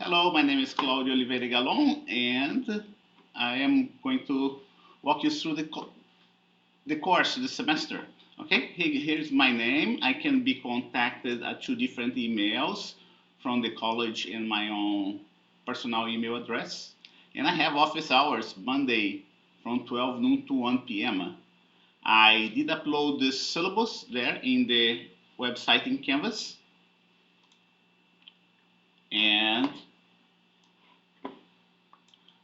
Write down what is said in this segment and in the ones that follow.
Hello, my name is Claudio Oliveira Galon, and I am going to walk you through the course, the semester. Okay, here's my name. I can be contacted at two different emails from the college and my own personal email address. And I have office hours Monday from 12 noon to 1 p.m. I did upload the syllabus there in the website in Canvas. And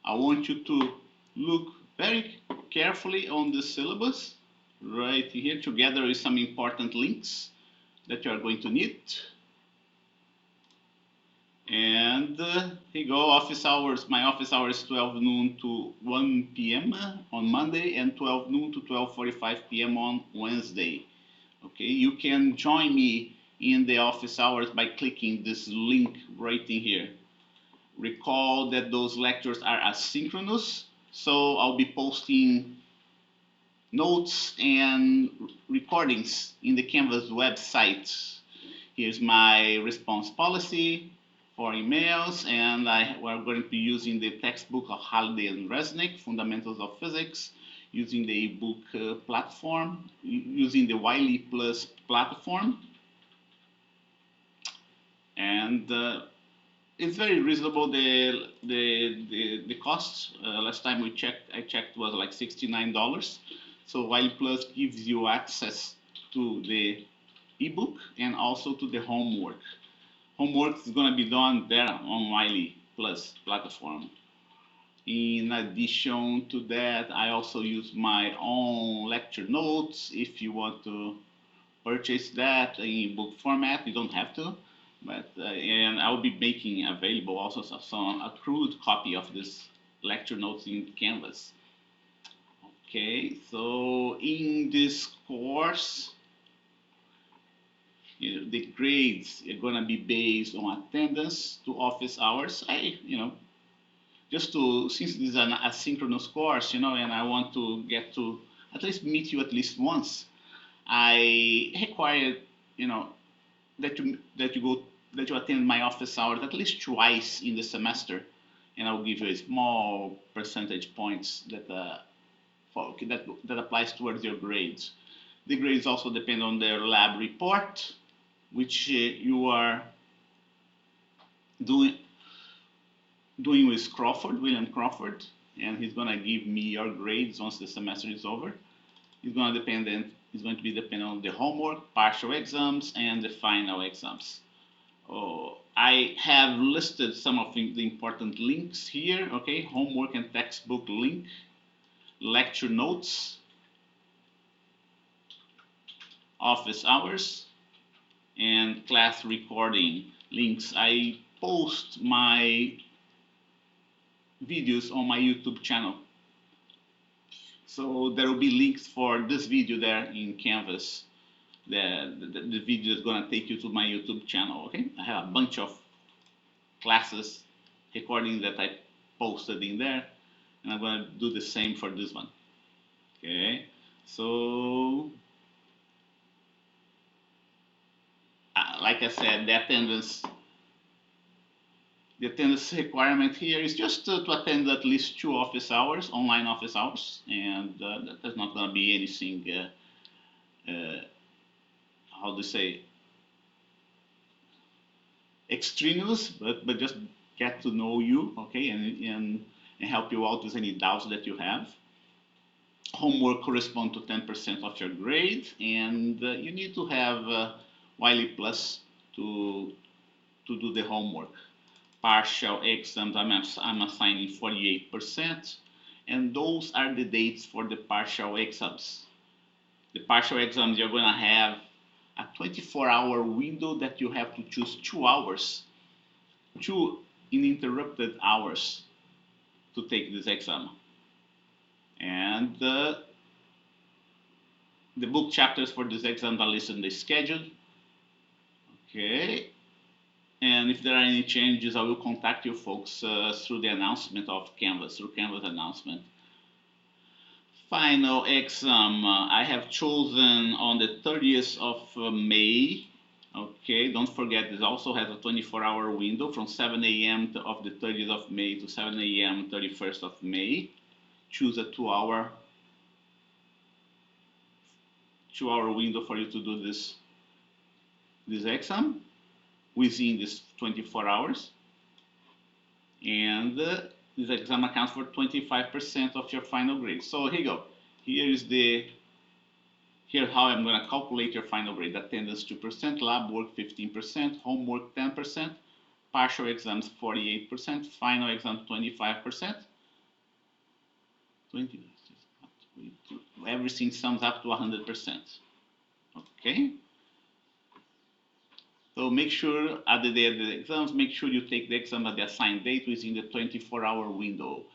I want you to look very carefully on the syllabus right here, together with some important links that you are going to need. And here you go, office hours. My office hours 12 noon to 1 p.m. on Monday and 12 noon to 12:45 p.m. on Wednesday. Okay, you can join me in the office hours by clicking this link right in here. Recall that those lectures are asynchronous, so I'll be posting notes and recordings in the Canvas website. Here's my response policy for emails, and we're going to be using the textbook of Halliday and Resnick, Fundamentals of Physics, using the ebook platform, using the Wiley Plus platform. And it's very reasonable. The cost last time I checked was like $69. So Wiley Plus gives you access to the ebook and also to the homework. Homework is going to be done there on Wiley Plus platform. In addition to that, I also use my own lecture notes. If you want to purchase that in book format, you don't have to. But and I'll be making available also some accrued copy of this lecture notes in Canvas. Okay, so in this course, the grades are gonna be based on attendance to office hours. Just since this is an asynchronous course, and I want to get to at least meet you at least once, I require, that you attend my office hours at least twice in the semester, and I'll give you a small percentage points that applies towards your grades. The grades also depend on their lab report, which you are doing with William Crawford, and he's gonna give me your grades once the semester is over. It's going to be dependent on the homework, partial exams, and the final exams. I have listed some of the important links here. Okay, homework and textbook link, lecture notes, office hours, and class recording links. I post my videos on my YouTube channel. So there will be links for this video there in Canvas. The video is going to take you to my YouTube channel. Okay, I have a bunch of classes recording that I posted in there, and I'm going to do the same for this one. Okay, so like I said, the attendance requirement here is just to attend at least 2 office hours, online office hours, and there's not going to be anything, how to say, extraneous, but just get to know you, okay, and help you out with any doubts that you have. Homework corresponds to 10% of your grade, and you need to have Wiley Plus to do the homework. Partial exams, I'm assigning 48%, and those are the dates for the partial exams. The partial exams, you're going to have a 24-hour window that you have to choose 2 hours, 2 uninterrupted hours to take this exam. And the book chapters for this exam are listed in the schedule. Okay. And if there are any changes, I will contact you folks through the announcement of Canvas, through Canvas announcement. Final exam, I have chosen on the 30th of May Okay, don't forget this also has a 24-hour window from 7 a.m. of the 30th of May to 7 a.m. 31st of May. Choose a 2-hour window for you to do this exam within this 24 hours. And this exam accounts for 25% of your final grade. So here you go. Here how I'm going to calculate your final grade. Attendance 2%, lab work 15%, homework 10%, partial exams 48%, final exams 25%. 20, everything sums up to 100%. Okay? So make sure at the day of the exams, make sure you take the exam at the assigned date within the 24-hour window.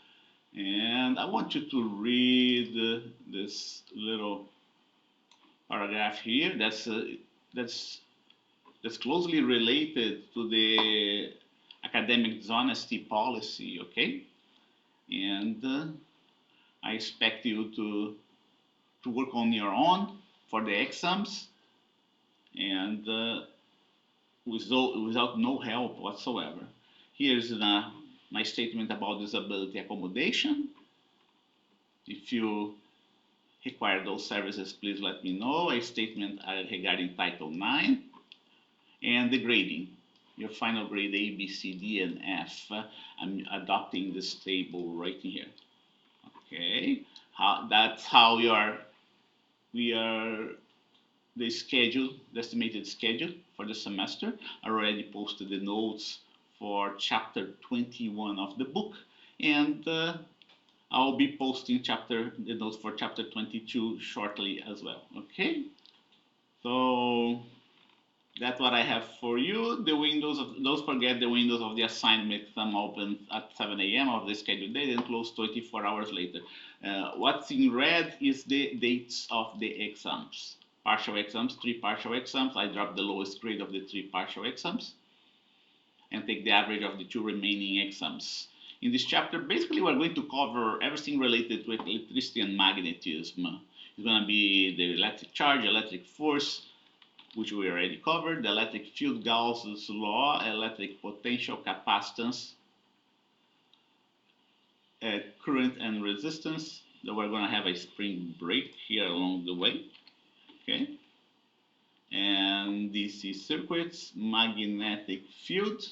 And I want you to read this little paragraph here that's closely related to the academic dishonesty policy, okay? And I expect you to work on your own for the exams and without no help whatsoever. Here's my statement about disability accommodation. If you require those services, please let me know. A statement regarding Title IX and the grading. Your final grade A, B, C, D, and F. I'm adopting this table right in here. Okay, that's how the schedule, the estimated schedule for the semester. I already posted the notes for chapter 21 of the book, and I'll be posting the notes for chapter 22 shortly as well. Okay, so that's what I have for you. Don't forget the windows of the assignment exam open at 7 a.m. of the scheduled date and close 24 hours later. What's in red is the dates of the exams. Partial exams, 3 partial exams. I dropped the lowest grade of the 3 partial exams and take the average of the 2 remaining exams. In this chapter, basically, we're going to cover everything related to electricity and magnetism. It's going to be the electric charge, electric force, which we already covered, the electric field, Gauss's law, electric potential, capacitance, current and resistance. Then we're going to have a spring break here along the way, okay? And DC circuits, magnetic field.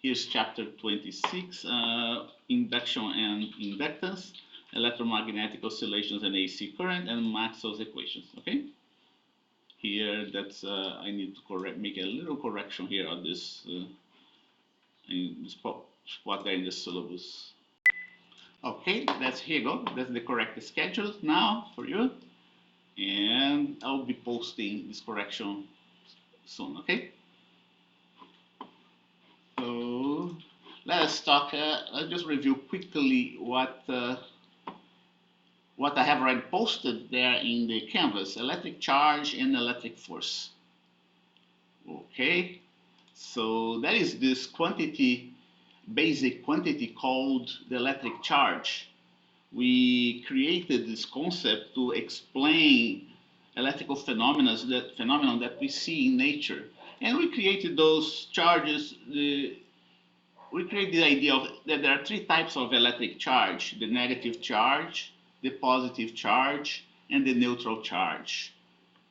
Here's chapter 26, induction and inductance, electromagnetic oscillations and AC current, and Maxwell's equations. Okay. Here, I need to make a little correction here on this spot there in the syllabus. Okay, here you go. That's the correct schedule now for you, and I'll be posting this correction soon. Okay. So let's talk. Let's just review quickly what I have already posted there in the canvas: electric charge and electric force. Okay, so that is this basic quantity called the electric charge. We created this concept to explain electrical phenomena that we see in nature. And we created those charges. We create the idea that there are 3 types of electric charge: the negative charge, the positive charge, and the neutral charge.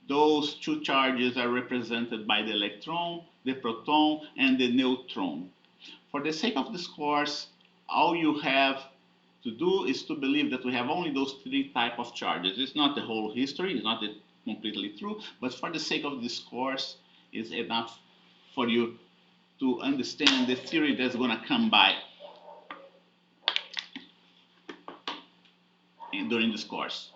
Those 2 charges are represented by the electron, the proton, and the neutron. For the sake of this course, all you have to do is to believe that we have only those 3 types of charges. It's not the whole history, it's not completely true, but for the sake of this course, it's enough for you to understand the theory that's going to come by during this course.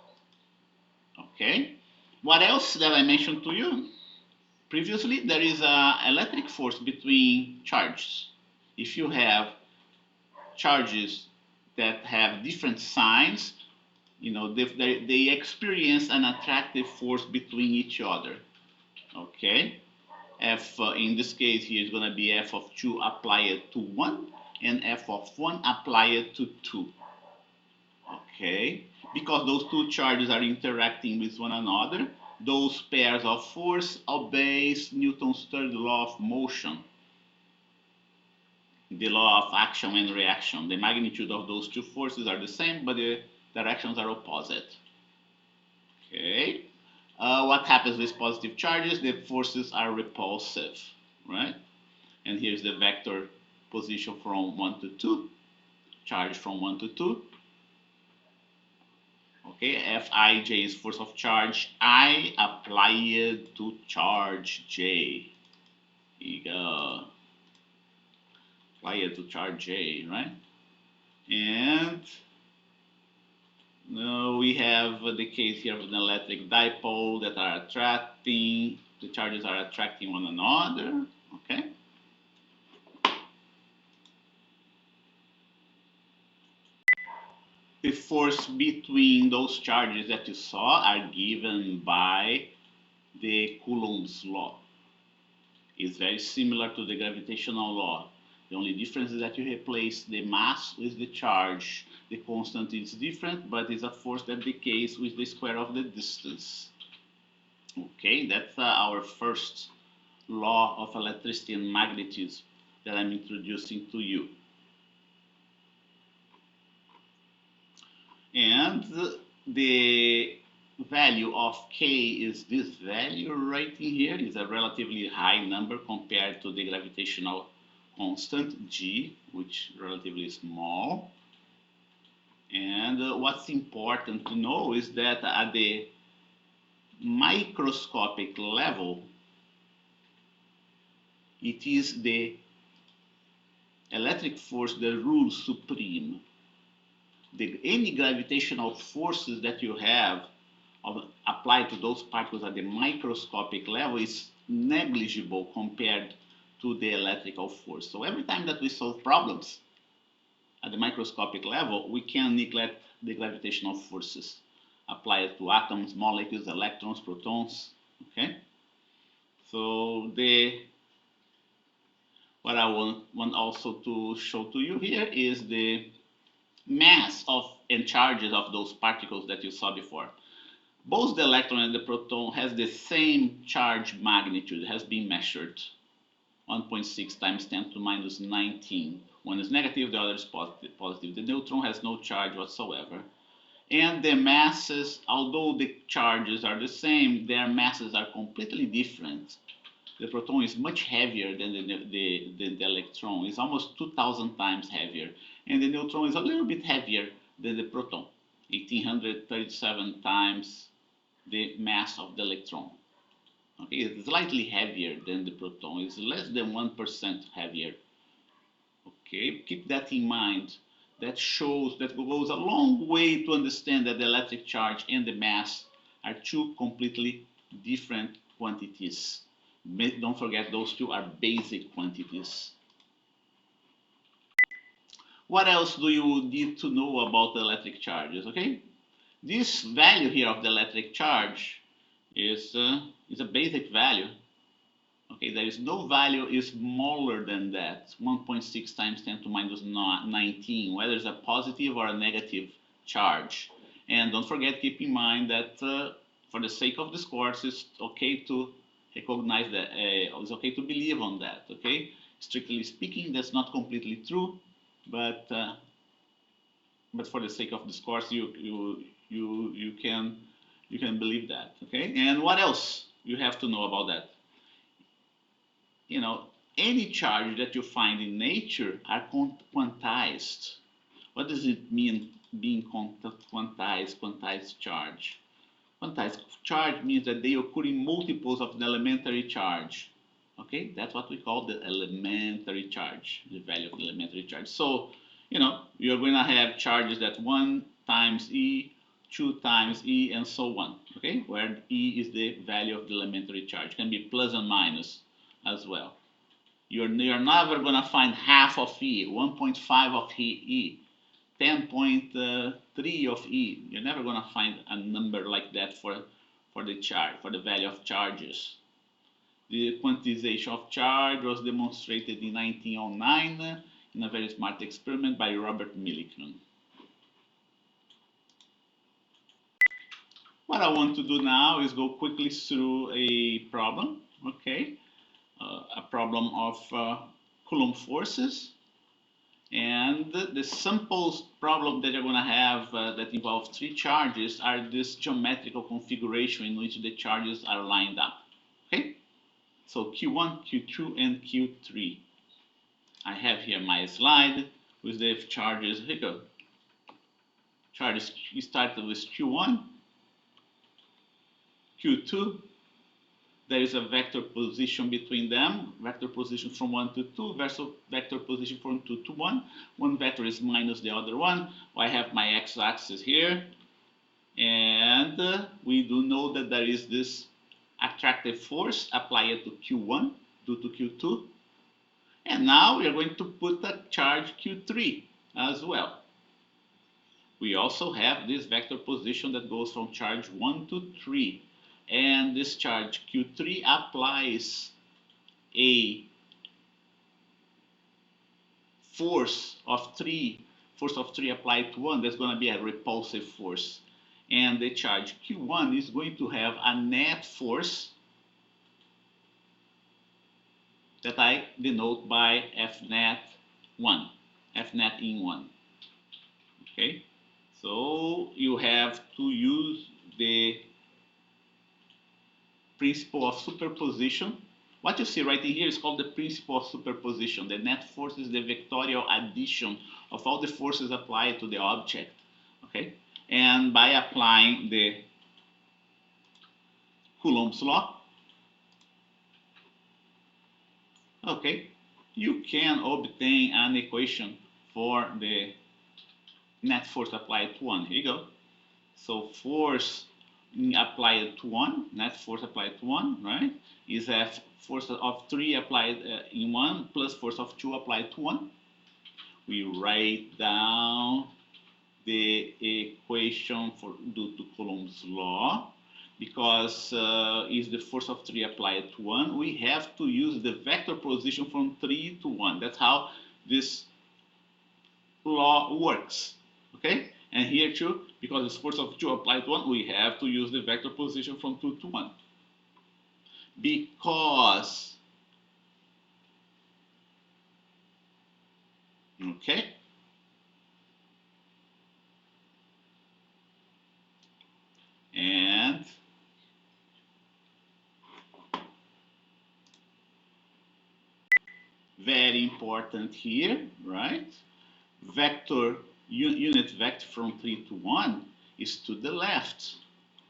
Okay? What else that I mentioned to you previously? There is an electric force between charges. If you have charges that have different signs, they experience an attractive force between each other. Okay? F in this case here is going to be F of 2 applied to 1 and F of 1 applied to 2. Okay? Because those 2 charges are interacting with one another, those pairs of force obeys Newton's third law of motion, the law of action and reaction. The magnitude of those two forces are the same, but the directions are opposite. Okay. What happens with positive charges? The forces are repulsive, right? And here's the vector position from 1 to 2, charge from 1 to 2. Okay, Fij is force of charge I applied to charge J. Here you go. Applied to charge J, right? And now we have the case here of an electric dipole that are attracting, the charges are attracting one another, okay? The force between those charges that you saw are given by the Coulomb's law. It's very similar to the gravitational law. The only difference is that you replace the mass with the charge. The constant is different, but it's a force that decays with the square of the distance. Okay, that's our first law of electricity and magnetism that I'm introducing to you. And the value of k is this value right in here. Is a relatively high number compared to the gravitational constant g, which is relatively small. And what's important to know is that at the microscopic level, it is the electric force that rules supreme. Any gravitational forces that you have applied to those particles at the microscopic level is negligible compared to the electrical force. So every time that we solve problems at the microscopic level, we can neglect the gravitational forces applied to atoms, molecules, electrons, protons. Okay. So what I want also to show to you here is the mass and charges of those particles that you saw before. Both the electron and the proton has the same charge magnitude, has been measured. 1.6 times 10 to minus 19. One is negative, the other is positive. The neutron has no charge whatsoever. And the masses, although the charges are the same, their masses are completely different. The proton is much heavier than the electron. It's almost 2,000 times heavier. And the neutron is a little bit heavier than the proton, 1,837 times the mass of the electron. Okay, it's slightly heavier than the proton. It's less than 1% heavier. Okay, keep that in mind. That goes a long way to understand that the electric charge and the mass are two completely different quantities. Don't forget, those two are basic quantities. What else do you need to know about the electric charges? Okay, this value here of the electric charge is a basic value. Okay, there is no value smaller than that, 1.6 times 10 to minus 19, whether it's a positive or a negative charge. And don't forget, keep in mind that for the sake of this course, it's okay to recognize that, it's okay to believe on that, okay? Strictly speaking, that's not completely true, but for the sake of this course, you can believe that, okay? And what else you have to know about that? You know, any charge that you find in nature are quantized. What does it mean being quantized, quantized charge? Quantized charge means that they occur in multiples of the elementary charge. Okay, that's what we call the elementary charge, the value of the elementary charge. So, you know, you're going to have charges that 1 times E, 2 times E, and so on. Okay, where E is the value of the elementary charge. It can be plus and minus as well. You're never going to find half of E, 1.5 of E, 10.3 of E. You're never going to find a number like that for the charge, for the value of charges. The quantization of charge was demonstrated in 1909 in a very smart experiment by Robert Millikan. What I want to do now is go quickly through a problem, okay? A problem of Coulomb forces. And the simplest problem that you're going to have that involves three charges are this geometrical configuration in which the charges are lined up. Okay? So Q1, Q2, and Q3. I have here my slide with the charges. Here we go. Charges started with Q1, Q2. There is a vector position between them, vector position from 1 to 2 versus vector position from 2 to 1. One vector is minus the other one. I have my x-axis here, and we do know that there is this attractive force applied to Q1 due to Q2. And now we are going to put a charge Q3 as well. We also have this vector position that goes from charge 1 to 3. And this charge Q3 applies a force of 3 applied to 1. That's going to be a repulsive force. And the charge Q1 is going to have a net force that I denote by F net 1, F net in 1. Okay, so you have to use the principle of superposition. What you see right in here is called the principle of superposition. The net force is the vectorial addition of all the forces applied to the object. Okay, and by applying the Coulomb's law, okay, you can obtain an equation for the net force applied to 1. Here you go. So force applied to 1, net force applied to 1, right, is F force of 3 applied in 1 plus force of 2 applied to 1. We write down the equation for due to Coulomb's law. Because is the force of 3 applied to 1, we have to use the vector position from 3 to 1. That's how this law works. Okay? And here too, because it's force of 2 applied to 1, we have to use the vector position from 2 to 1. Because, okay? And very important here, right? Vector, unit vector from 3 to 1 is to the left.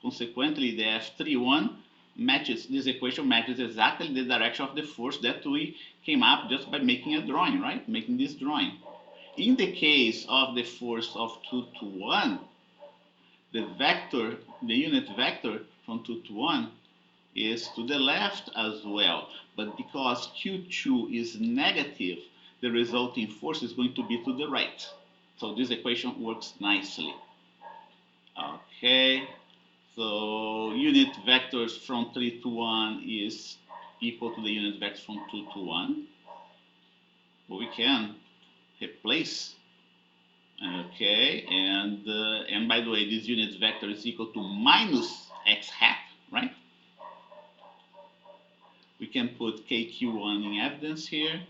Consequently, the F31 matches, this equation matches exactly the direction of the force that we came up just by making a drawing, right? Making this drawing. In the case of the force of 2 to 1, the vector, the unit vector from 2 to 1 is to the left as well. But because Q2 is negative, the resulting force is going to be to the right. So this equation works nicely. Okay, so unit vectors from 3 to 1 is equal to the unit vectors from 2 to 1. But we can replace. Okay, and by the way, this unit vector is equal to minus x hat, right? We can put KQ1 in evidence here.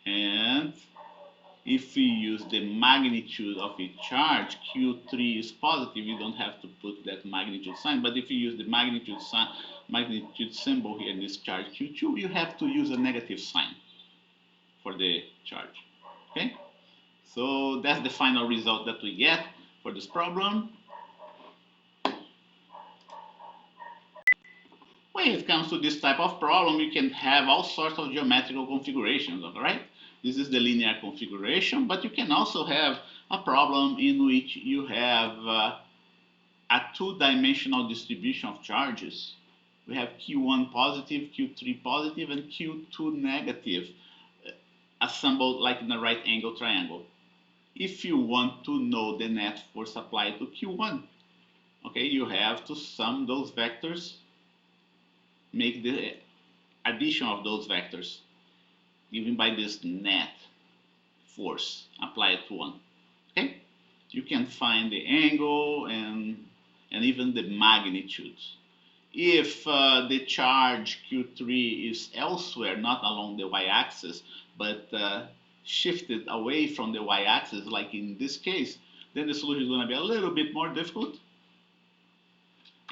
And if we use the magnitude of a charge, Q3 is positive, you don't have to put that magnitude sign. But if you use the magnitude sign, magnitude symbol here in this charge Q2, you have to use a negative sign for the charge. Okay? So that's the final result that we get for this problem. When it comes to this type of problem, you can have all sorts of geometrical configurations, all right? This is the linear configuration, but you can also have a problem in which you have a two-dimensional distribution of charges. We have Q1 positive, Q3 positive, and Q2 negative, assembled like in a right angle triangle. If you want to know the net force applied to Q1, okay, you have to sum those vectors, make the addition of those vectors, given by this net force applied to 1. Okay, you can find the angle and and even the magnitude. If the charge Q3 is elsewhere, not along the y-axis, but shifted away from the y-axis, like in this case, then the solution is going to be a little bit more difficult,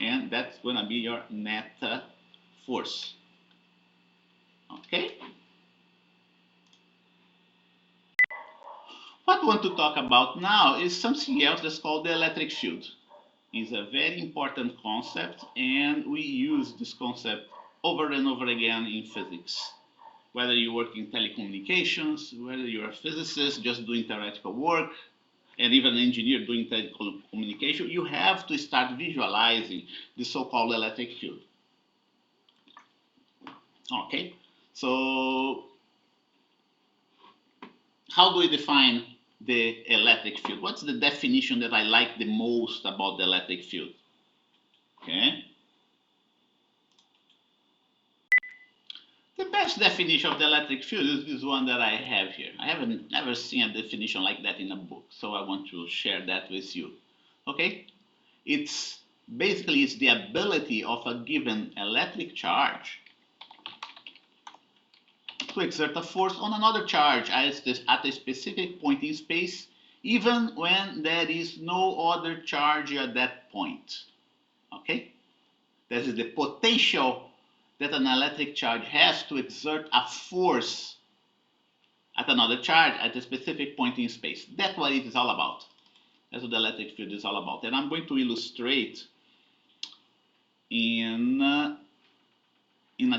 and that's going to be your net force. Okay? What I want to talk about now is something else that's called the electric field. It's a very important concept, and we use this concept over and over again in physics. Whether you work in telecommunications, whether you're a physicist just doing theoretical work, and even an engineer doing telecommunication, you have to start visualizing the so-called electric field. Okay, so how do we define the electric field? What's the definition that I like the most about the electric field? Okay. The best definition of the electric field is this one that I have here. I haven't never seen a definition like that in a book, so I want to share that with you. Okay? It's basically it's the ability of a given electric charge to exert a force on another charge at a specific point in space, even when there is no other charge at that point. Okay? That is the potential that an electric charge has to exert a force at another charge at a specific point in space. That's what it is all about. That's what the electric field is all about. And I'm going to illustrate in a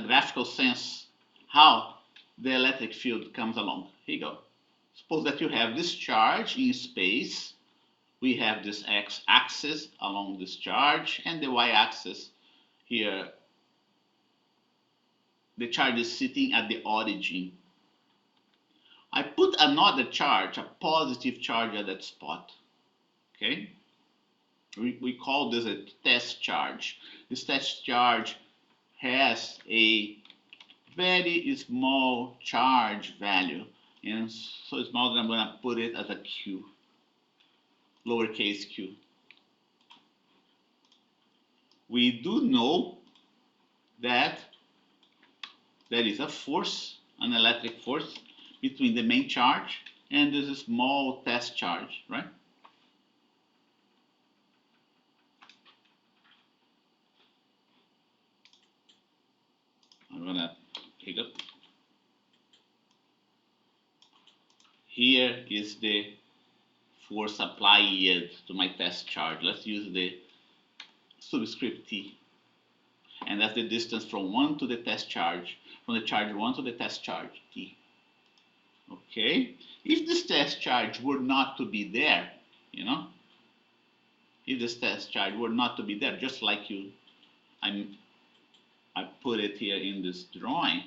graphical sense how the electric field comes along. Here you go. Suppose that you have this charge in space. We have this x-axis along this charge, and the y-axis here. The charge is sitting at the origin. I put another charge, a positive charge at that spot. Okay? We call this a test charge. This test charge has a very small charge value, and so small that I'm going to put it as a q, lowercase q. We do know that there is a force, an electric force, between the main charge and this small test charge, right? I'm gonna pick up. Here is the force applied to my test charge. Let's use the subscript T. And that's the distance from 1 to the test charge, from the charge 1 to the test charge, T. Okay? If this test charge were not to be there, if this test charge were not to be there, just like I put it here in this drawing,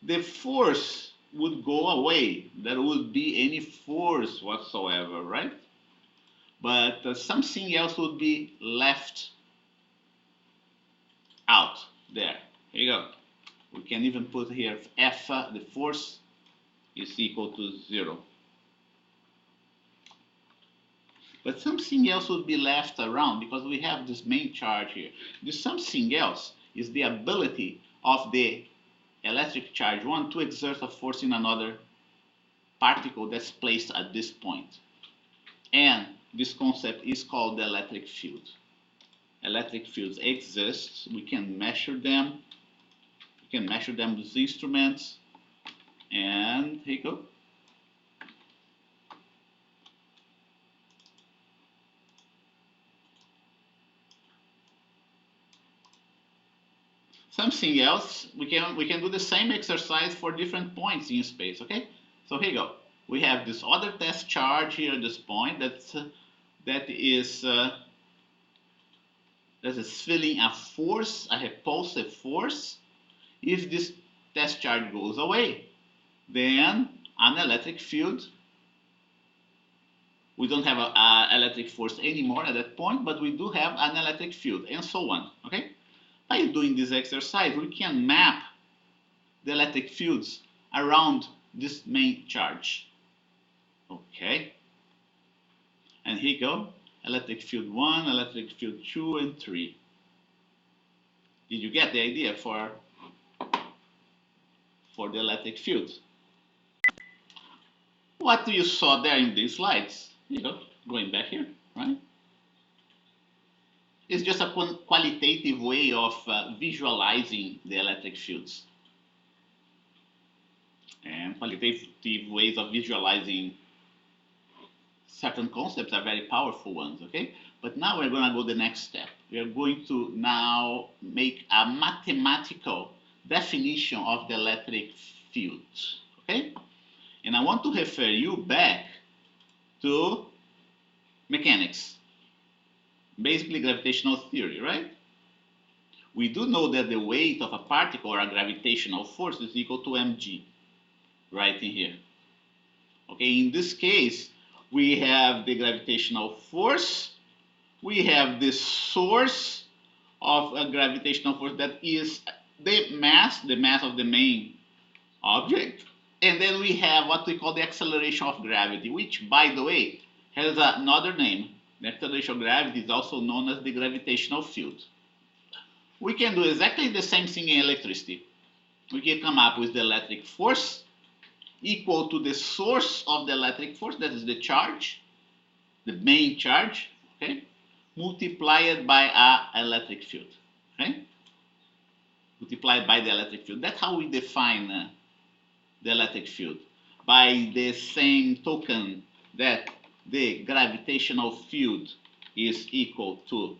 the force would go away. There would be any force whatsoever, right? But something else would be left out there. Here you go. We can even put here F, the force is equal to 0. But something else would be left around because we have this main charge here. This something else is the ability of the electric charge 1 to exert a force in another particle that's placed at this point. And this concept is called the electric field. Electric fields exist. We can measure them. We can measure them with instruments. And here you go. Something else, we can do the same exercise for different points in space, okay? So here you go. We have this other test charge here at this point that is feeling a force, a repulsive force. If this test charge goes away, then an electric field, we don't have an electric force anymore at that point, but we do have an electric field, and so on, okay? By doing this exercise, we can map the electric fields around this main charge, okay? And here you go. electric field 1, electric field 2, and 3. Did you get the idea for the electric field? What you saw there in these slides, going back here, right? It's just a qualitative way of visualizing the electric fields. And qualitative ways of visualizing certain concepts are very powerful ones, okay? But now we're going to go the next step. We are going to now make a mathematical definition of the electric field, okay? And I want to refer you back to mechanics, basically gravitational theory, right? We do know that the weight of a particle or a gravitational force is equal to mg, right in here. Okay, in this case, we have the gravitational force, we have the source of a gravitational force that is the mass of the main object, and then we have what we call the acceleration of gravity, which, by the way, has another name. The acceleration of gravity is also known as the gravitational field. We can do exactly the same thing in electricity. We can come up with the electric force equal to the source of the electric force, that is the charge, the main charge, okay, multiplied by an electric field, okay, multiplied by the electric field. That's how we define the electric field, by the same token that the gravitational field is equal to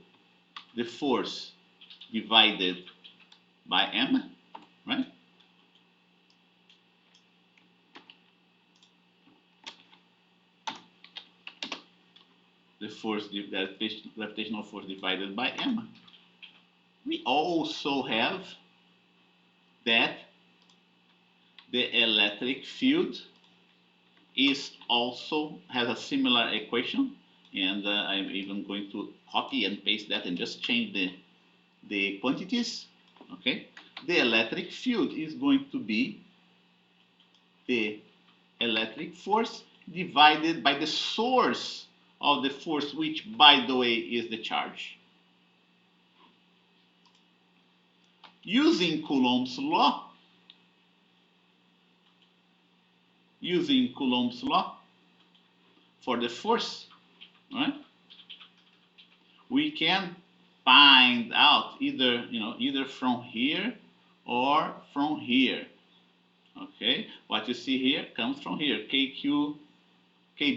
the force divided by m, right? The force, the gravitational force divided by m. We also have that the electric field is also has a similar equation, and I'm even going to copy and paste that and just change the quantities. Okay, the electric field is going to be the electric force divided by the source of the force, which, by the way, is the charge. Using Coulomb's law, for the force, right? We can find out either from here or from here. Okay, what you see here comes from here. K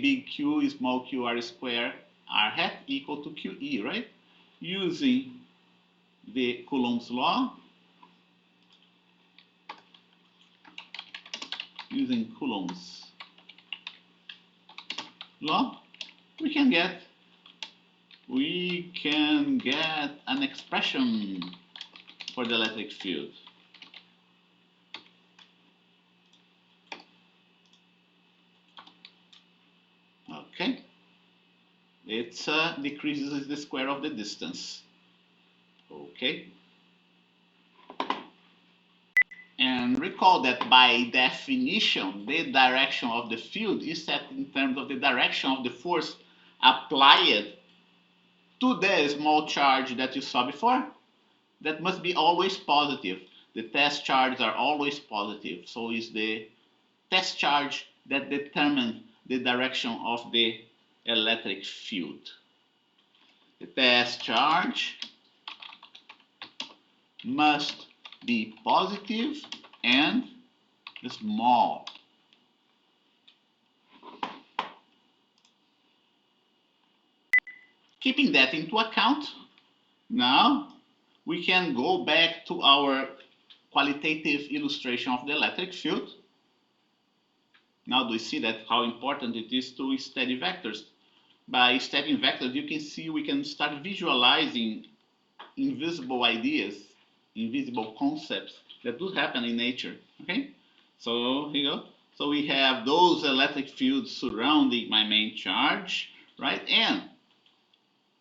big Q small q r square r hat equal to QE, right? Using the Coulomb's law, we can get an expression for the electric field. Okay, it decreases the square of the distance. Okay, and recall that by definition, the direction of the field is set in terms of the direction of the force applied to the small charge that you saw before. That must be always positive. The test charges are always positive. So it's the test charge that determines the direction of the electric field. The test charge must be positive and small. Keeping that into account, now we can go back to our qualitative illustration of the electric field. Now do you see that how important it is to study vectors? By studying vectors, you can see we can start visualizing invisible ideas, invisible concepts that do happen in nature. Okay, so here you go. So we have those electric fields surrounding my main charge, right? And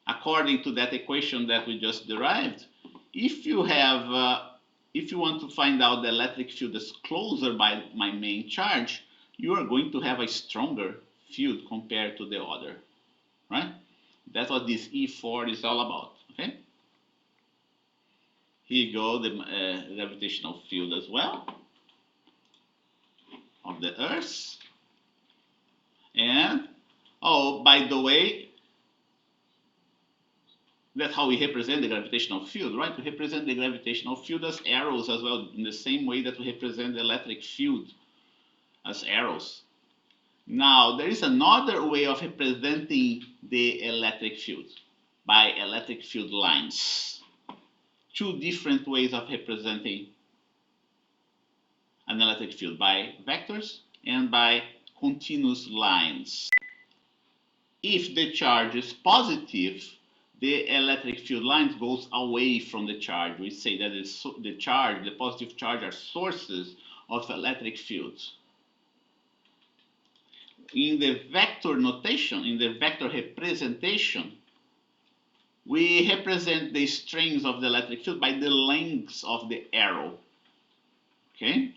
according to that equation that we just derived, if you want to find out the electric field is closer by my main charge, you are going to have a stronger field compared to the other, right? That's what this E4 is all about. Okay. Here you go, the gravitational field as well of the Earth. And oh, by the way, that's how we represent the gravitational field, right? We represent the gravitational field as arrows as well, in the same way that we represent the electric field as arrows. Now, there is another way of representing the electric field, by electric field lines. Two different ways of representing an electric field, by vectors and by continuous lines. If the charge is positive, the electric field lines goes away from the charge. We say that the charge, the positive charge, are sources of electric fields. In the vector notation, in the vector representation, we represent the strings of the electric field by the lengths of the arrow. Okay?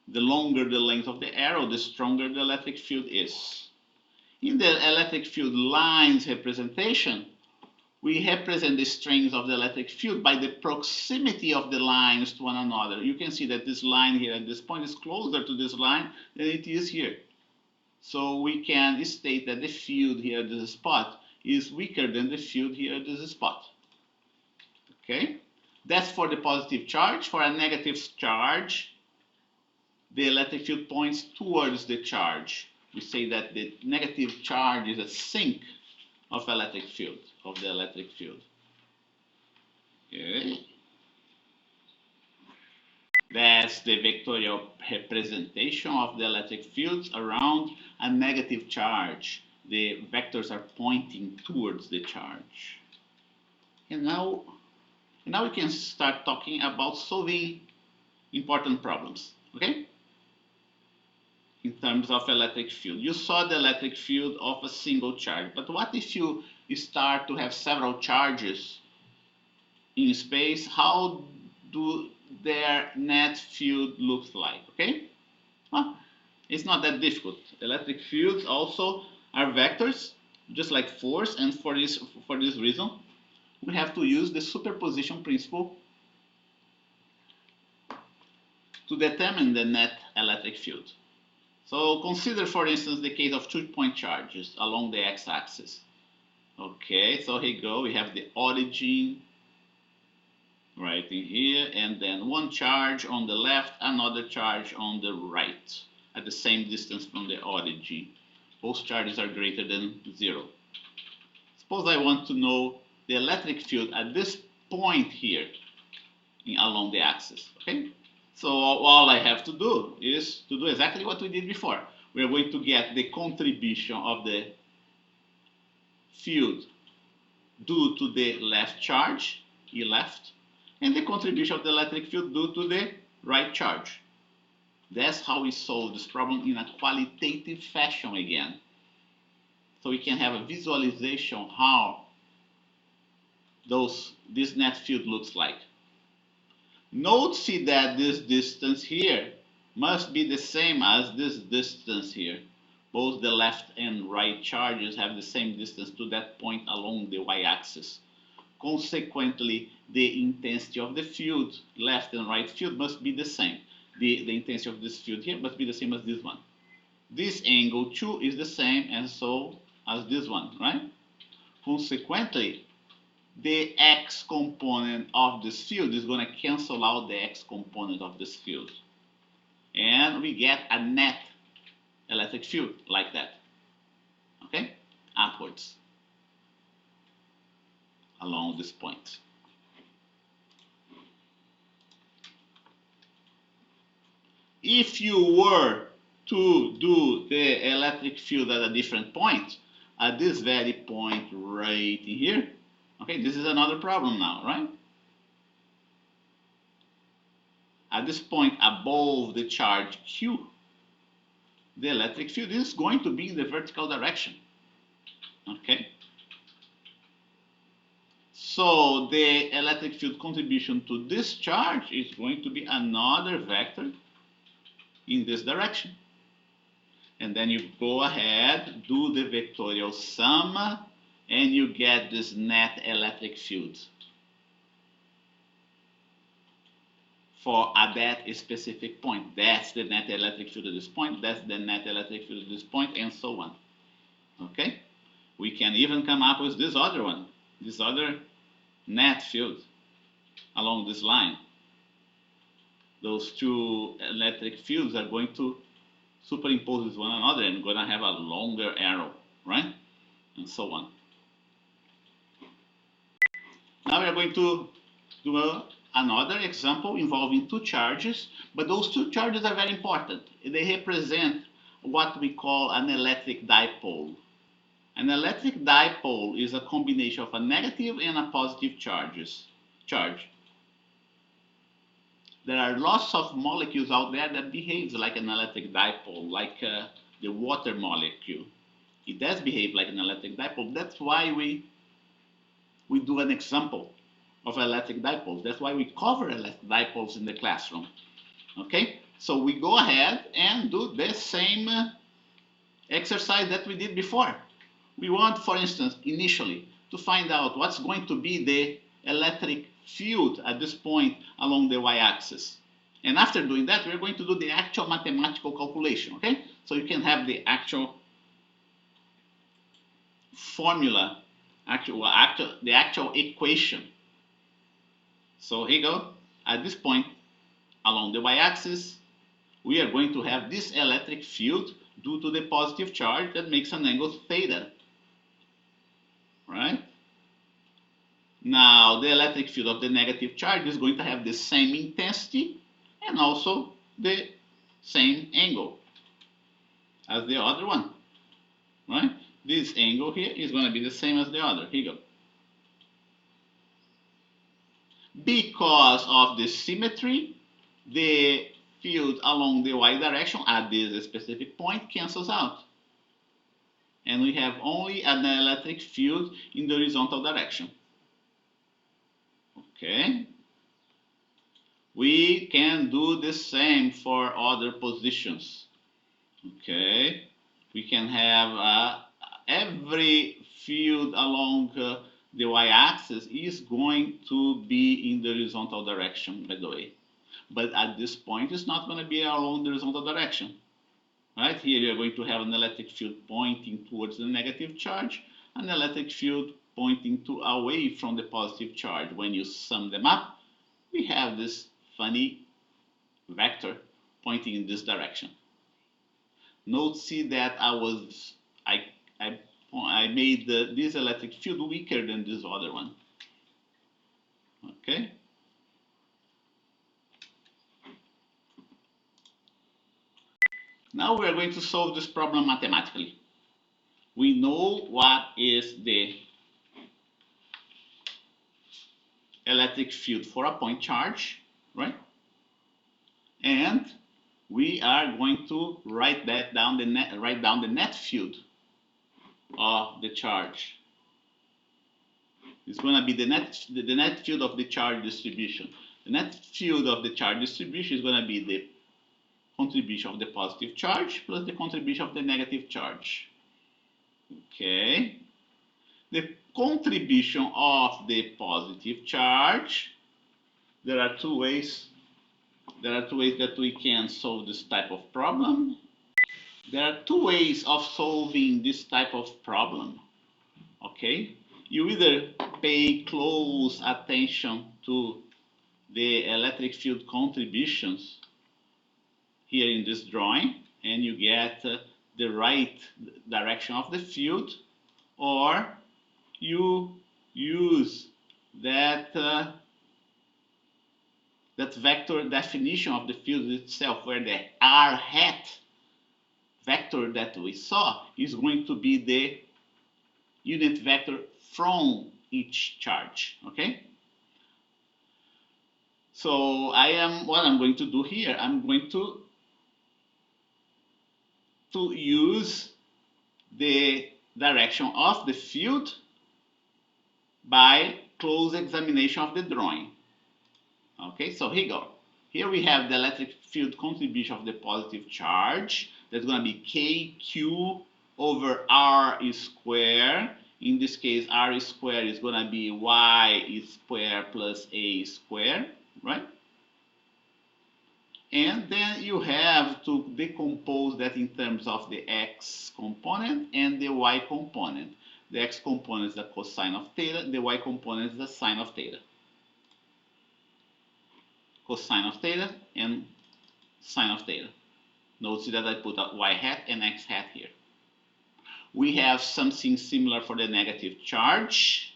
The longer the length of the arrow, the stronger the electric field is. In the electric field lines representation, we represent the strings of the electric field by the proximity of the lines to one another. You can see that this line here at this point is closer to this line than it is here. So we can state that the field here at this spot is weaker than the field here at this spot. Okay? That's for the positive charge. For a negative charge, the electric field points towards the charge. We say that the negative charge is a sink of electric field, of the electric field. Okay. That's the vectorial representation of the electric fields around a negative charge. The vectors are pointing towards the charge. And now we can start talking about solving important problems, okay? In terms of electric field. You saw the electric field of a single charge, but what if you start to have several charges in space? How do their net field look like, okay? Well, it's not that difficult. Electric fields also are vectors, just like force, and for this reason, we have to use the superposition principle to determine the net electric field. So consider, for instance, the case of 2-point charges along the x-axis. Okay, so here you go, we have the origin right in here, and then one charge on the left, another charge on the right, at the same distance from the origin. Both charges are greater than 0. Suppose I want to know the electric field at this point here along the axis, okay? So all I have to do is to do exactly what we did before. We are going to get the contribution of the field due to the left charge, E left, and the contribution of the electric field due to the right charge. That's how we solve this problem in a qualitative fashion again. So we can have a visualization how this net field looks like. Note that this distance here must be the same as this distance here. Both the left and right charges have the same distance to that point along the y-axis. Consequently, the intensity of the field, left and right field, must be the same. The intensity of this field here must be the same as this one. This angle too is the same and so as this one, right? Consequently, the x component of this field is going to cancel out the x component of this field. And we get a net electric field like that. Okay? Upwards. Along this point. If you were to do the electric field at a different point, at this very point right in here, okay, this is another problem now, right? At this point above the charge Q, the electric field is going to be in the vertical direction, okay? So the electric field contribution to this charge is going to be another vector in this direction. And then you go ahead, do the vectorial sum and you get this net electric field for that specific point. That's the net electric field at this point, that's the net electric field at this point, and so on. Okay? We can even come up with this other one, this other net field along this line. Those two electric fields are going to superimpose with one another and going to have a longer arrow, right? And so on. Now we are going to do another example involving two charges, but those two charges are very important. They represent what we call an electric dipole. An electric dipole is a combination of a negative and a positive charge. There are lots of molecules out there that behaves like an electric dipole, like the water molecule. It does behave like an electric dipole. That's why we do an example of electric dipoles. That's why we cover electric dipoles in the classroom. Okay? So we go ahead and do the same exercise that we did before. We want, for instance, initially, to find out what's going to be the electric field at this point along the y-axis. And after doing that, we're going to do the actual mathematical calculation, okay? So you can have the actual formula, the actual equation. So here you go. At this point along the y-axis, we are going to have this electric field due to the positive charge that makes an angle theta, right? Now, the electric field of the negative charge is going to have the same intensity and also the same angle as the other one, right? This angle here is going to be the same as the other. Here you go. Because of the symmetry, the field along the y direction at this specific point cancels out. And we have only an electric field in the horizontal direction. Okay? We can do the same for other positions. Okay? We can have every field along the y-axis is going to be in the horizontal direction, by the way. But at this point, it's not going to be along the horizontal direction. Right? Here you're going to have an electric field pointing towards the negative charge, an electric field pointing away from the positive charge. When you sum them up, we have this funny vector pointing in this direction. Note, see that I made this electric field weaker than this other one. Okay? Now we are going to solve this problem mathematically. We know what is the electric field for a point charge, right? And we are going to write down the net field of the charge. It's going to be the net field of the charge distribution. The net field of the charge distribution is going to be the contribution of the positive charge plus the contribution of the negative charge. Okay. The contribution of the positive charge, there are two ways that we can solve this type of problem. There are two ways of solving this type of problem. Okay? You either pay close attention to the electric field contributions here in this drawing, and you get the right direction of the field, or you use that vector definition of the field itself, where the r hat vector that we saw is going to be the unit vector from each charge. Okay? So what I'm going to do here, I'm going to use the direction of the field by close examination of the drawing. Okay, so here you go. Here we have the electric field contribution of the positive charge. That's going to be KQ over R squared In this case, r squared is going to be y squared plus a squared, right? And then you have to decompose that in terms of the x component and the y component. The x component is the cosine of theta, the y component is the sine of theta. Cosine of theta and sine of theta. Notice that I put a y hat and x hat here. We have something similar for the negative charge.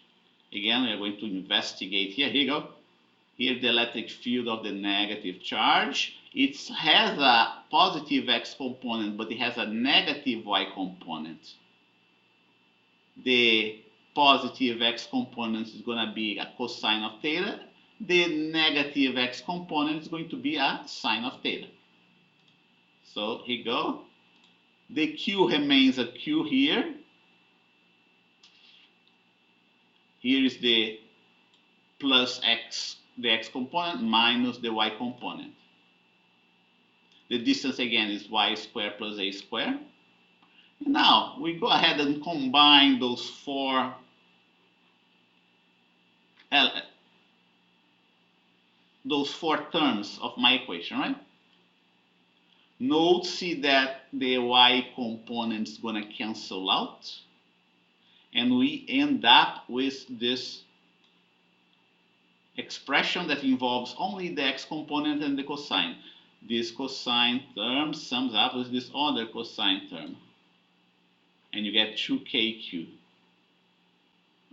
Again, we are going to investigate here. Here you go. Here the electric field of the negative charge. It has a positive x component, but it has a negative y component. The positive x component is going to be a cosine of theta. The negative x component is going to be a sine of theta. So here you go. The q remains a q here. Here is the plus x, the x component minus the y component. The distance again is y squared plus a squared. Now we go ahead and combine those four terms of my equation, right? Note, see that the y component is going to cancel out, and we end up with this expression that involves only the x component and the cosine. This cosine term sums up with this other cosine term, and you get 2kq.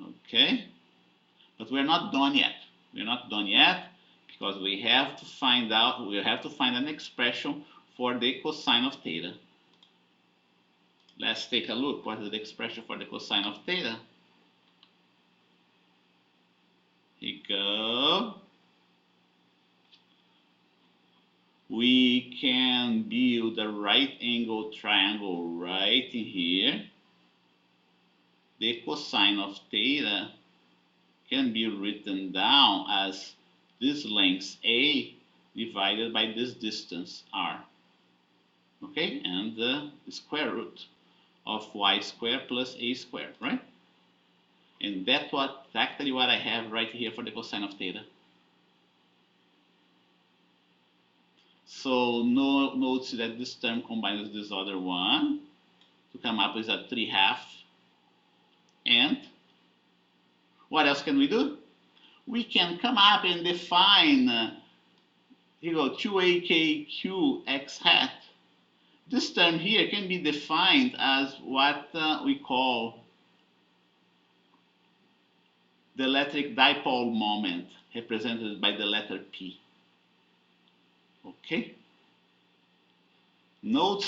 Okay, but we're not done yet. We're not done yet because we have to find out. We have to find an expression for the cosine of theta. Let's take a look. What is the expression for the cosine of theta? Here we go. We can build a right angle triangle right here. The cosine of theta can be written down as this length a divided by this distance r. Okay, and the square root of y squared plus a squared, right? And that's exactly what I have right here for the cosine of theta. So notice that this term combines with this other one to come up with a 3/2. And what else can we do? We can come up and define, here you go, 2akq x hat. This term here can be defined as what we call the electric dipole moment, represented by the letter P. Okay? Note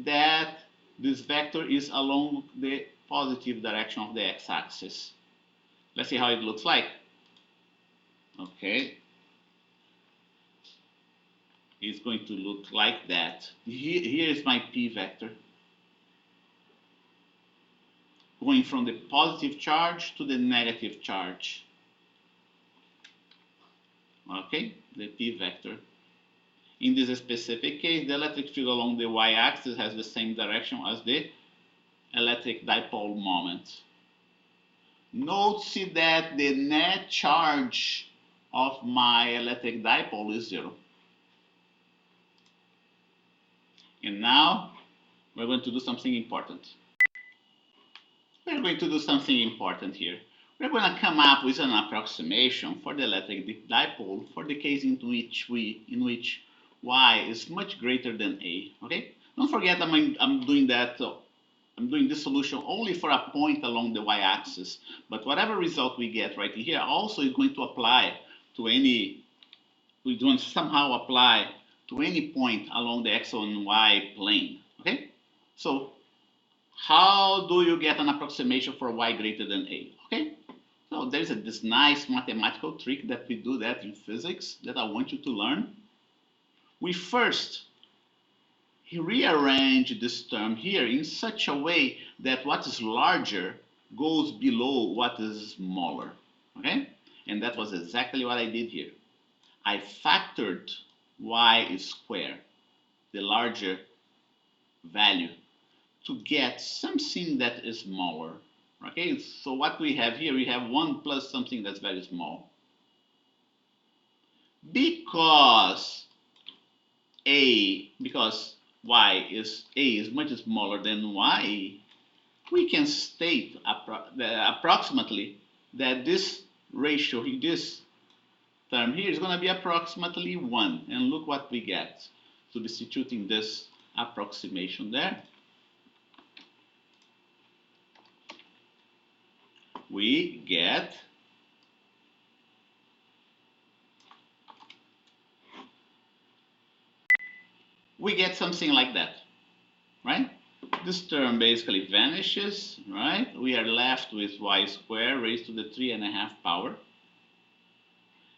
that this vector is along the positive direction of the x-axis. Let's see how it looks like. Okay. It's going to look like that. Here is my P vector, going from the positive charge to the negative charge. Okay, the P vector. In this specific case, the electric field along the y-axis has the same direction as the electric dipole moment. Note that the net charge of my electric dipole is 0. And now we're going to do something important. We're going to do something important here. We're going to come up with an approximation for the electric dipole for the case in which y is much greater than a. Okay? Don't forget I'm doing that. I'm doing this solution only for a point along the y-axis. But whatever result we get right here also is going to apply to any. We're going to somehow apply to any point along the x and y plane. Okay? So how do you get an approximation for y greater than a? Okay? So there's this nice mathematical trick that we do that in physics that I want you to learn. We first rearrange this term here in such a way that what is larger goes below what is smaller. Okay? And that was exactly what I did here. I factored y squared, the larger value, to get something that is smaller. Okay, so what we have here, we have 1 plus something that's very small. Because y is a is much smaller than y, we can state approximately that this ratio, this term here is going to be approximately 1. And look what we get. Substituting this approximation there, we get something like that, right? This term basically vanishes, right? We are left with y squared raised to the 3.5 power.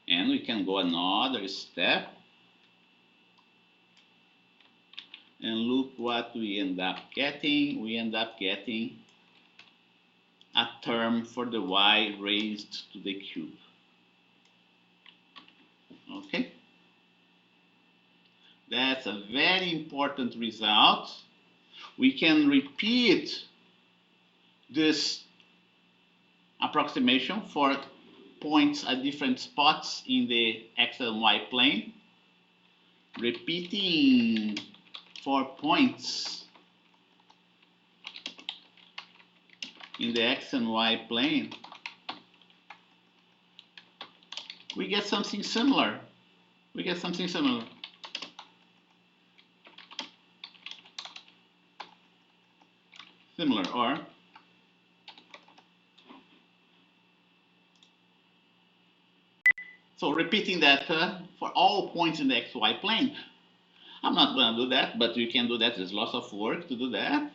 And we can go another step. And look what we end up getting. We end up getting a term for the y raised to the cube. Okay? That's a very important result. We can repeat this approximation for points at different spots in the x and y plane. Repeating for points in the x and y plane, we get something similar. Or so repeating that for all points in the xy plane. I'm not going to do that, but you can do that. There's lots of work to do that.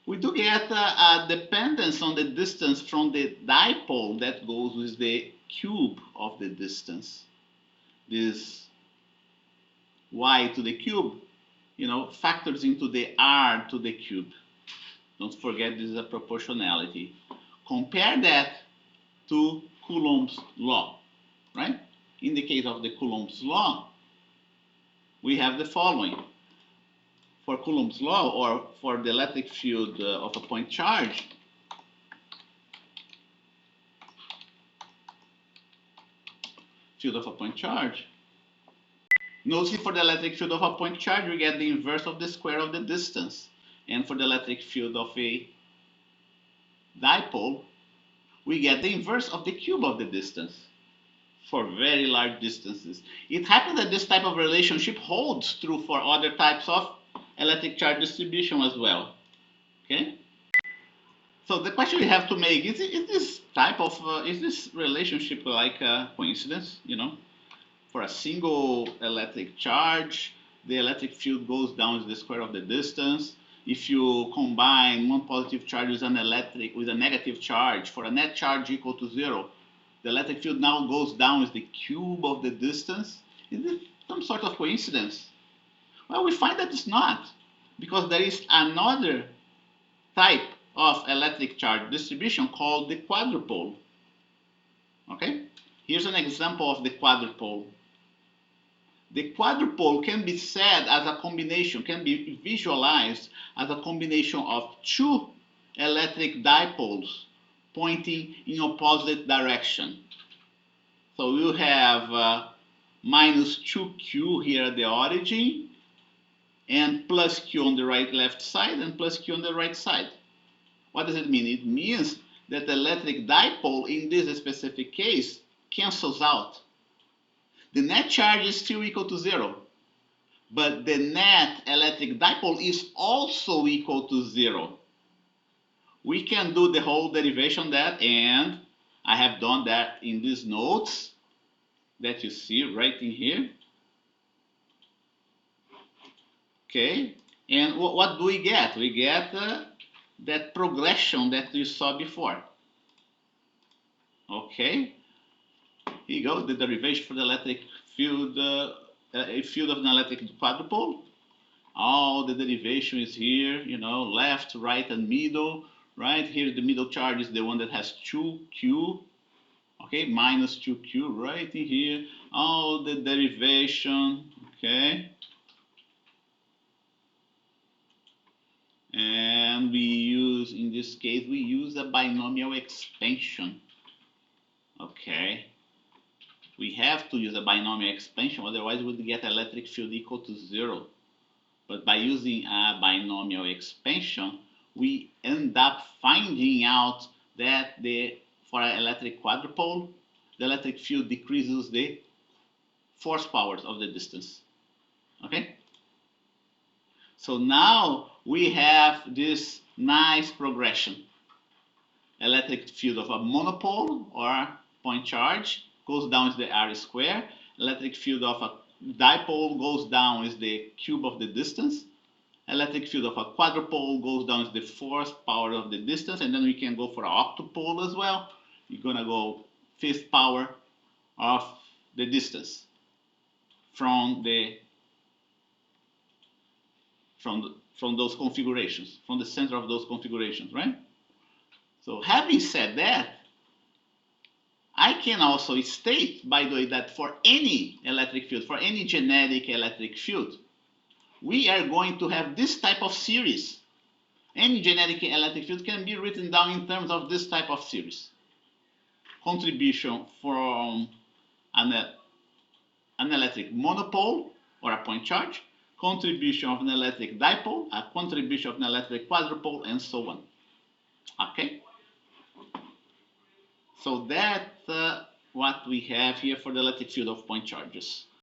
We do get a dependence on the distance from the dipole that goes with the cube of the distance. This y to the cube, factors into the r to the cube. Don't forget this is a proportionality. Compare that to Coulomb's law, right? In the case of the Coulomb's law, we have the following. For Coulomb's law, or for the electric field of a point charge, notice for the electric field of a point charge, we get the inverse of the square of the distance. And for the electric field of a dipole, we get the inverse of the cube of the distance for very large distances. It happens that this type of relationship holds true for other types of electric charge distribution as well. Okay? So the question we have to make is this relationship like a coincidence? For a single electric charge, the electric field goes down to the square of the distance. If you combine one positive charge with a negative charge for a net charge equal to 0, the electric field now goes down with the cube of the distance. Is it some sort of coincidence? Well, we find that it's not, because there is another type of electric charge distribution called the quadrupole. Okay? Here's an example of the quadrupole. The quadrupole can be said as a combination, can be visualized as a combination of two electric dipoles pointing in opposite direction. So you have minus 2q here at the origin, and plus q on the left side, and plus q on the right side. What does it mean? It means that the electric dipole in this specific case cancels out. The net charge is still equal to 0, but the net electric dipole is also equal to 0. We can do the whole derivation of that, and I have done that in these notes that you see right in here. Okay, and what do we get? We get that progression that you saw before. Okay, here you go, the derivation for the electric field, a field of an electric quadrupole. All the derivation is here, left, right, and middle. Right here, the middle charge is the one that has 2q. Okay, minus 2q right in here. All the derivation. Okay. And we use in this case we use a binomial expansion. Okay, we have to use a binomial expansion, otherwise we would get electric field equal to 0. But by using a binomial expansion, we end up finding out that for an electric quadrupole, the electric field decreases the force powers of the distance. Okay? So now we have this nice progression. Electric field of a monopole or point charge goes down is the r square. Electric field of a dipole goes down is the cube of the distance. Electric field of a quadrupole goes down is the force power of the distance, and then we can go for an octupole as well. You're gonna go fifth power of the distance from those configurations, from the center of those configurations, right? So having said that, I can also state, by the way, that for any electric field, for any genetic electric field, we are going to have this type of series. Any genetic electric field can be written down in terms of this type of series. Contribution from an electric monopole or a point charge, contribution of an electric dipole, a contribution of an electric quadrupole, and so on. Okay? So that's what we have here for the electric field of point charges.